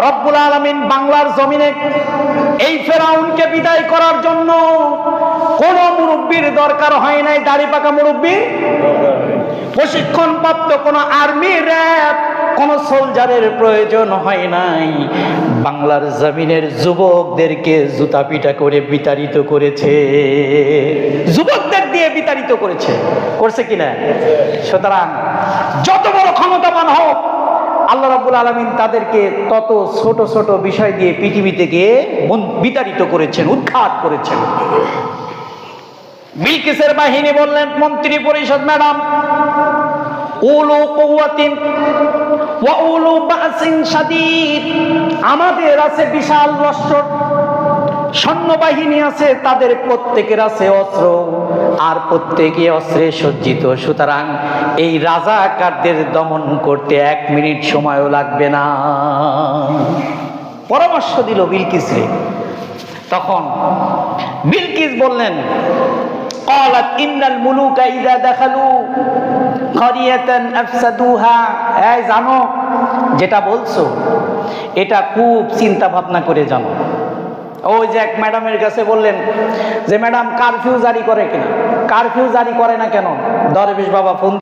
রব্বুল আলামিন বাংলার জমিনে এই ফেরাউনকে বিদায় করার জন্য কোন মুরব্বির দরকার হয় নাই, দাড়ি পাকা মুরব্বি, প্রশিক্ষণপ্রাপ্ত কোন আর্মি, র‍্যাব, কোন সোলজারের প্রয়োজন হয় নাই। বাংলার জমিনের যুবকদেরকে জুতা পিটা করে বিতাড়িত করেছে, যুবকদের দিয়ে বিতাড়িত করেছে, করছে কিনা? সুতরাং যত বড় ক্ষমতাবান হোক, আল্লাহ রাব্বুল আলামিন তাদেরকে তত ছোট ছোট বিষয় দিয়ে পৃথিবী থেকে বিতাড়িত করেছেন, উৎখাত করেছেন। বিলকিসের বাহিনী বললেন, মন্ত্রী পরিষদ ম্যাডাম, উলু কুওয়াতিন ওয়া উলু বাসিন শাদীদ, আমাদের আছে বিশাল লস্কর, সৈন্যবাহিনী আছে, তাদের প্রত্যেকের আছে অস্ত্র, আর প্রত্যেকে অস্ত্রে সজ্জিত। সুতরাং এই রাজাকারদের দমন করতে 1 মিনিট সময়ও লাগবে না। পরামর্শ দিল বিলকিসরে। তখন বিলকিস বললেন, ক্বালাত ইন্নাল মুলুকা ইযা দাখালু ক্বরিয়াতান আফসাদুহা, এই জানো, যেটা বলছো এটা খুব চিন্তা ভাবনা করে জানো। ওই যে এক ম্যাডামের কাছে বললেন যে ম্যাডাম কারফিউ জারি করে কিনা, কারফিউ জারি করে না কেন? দরবেশ বাবা ফোন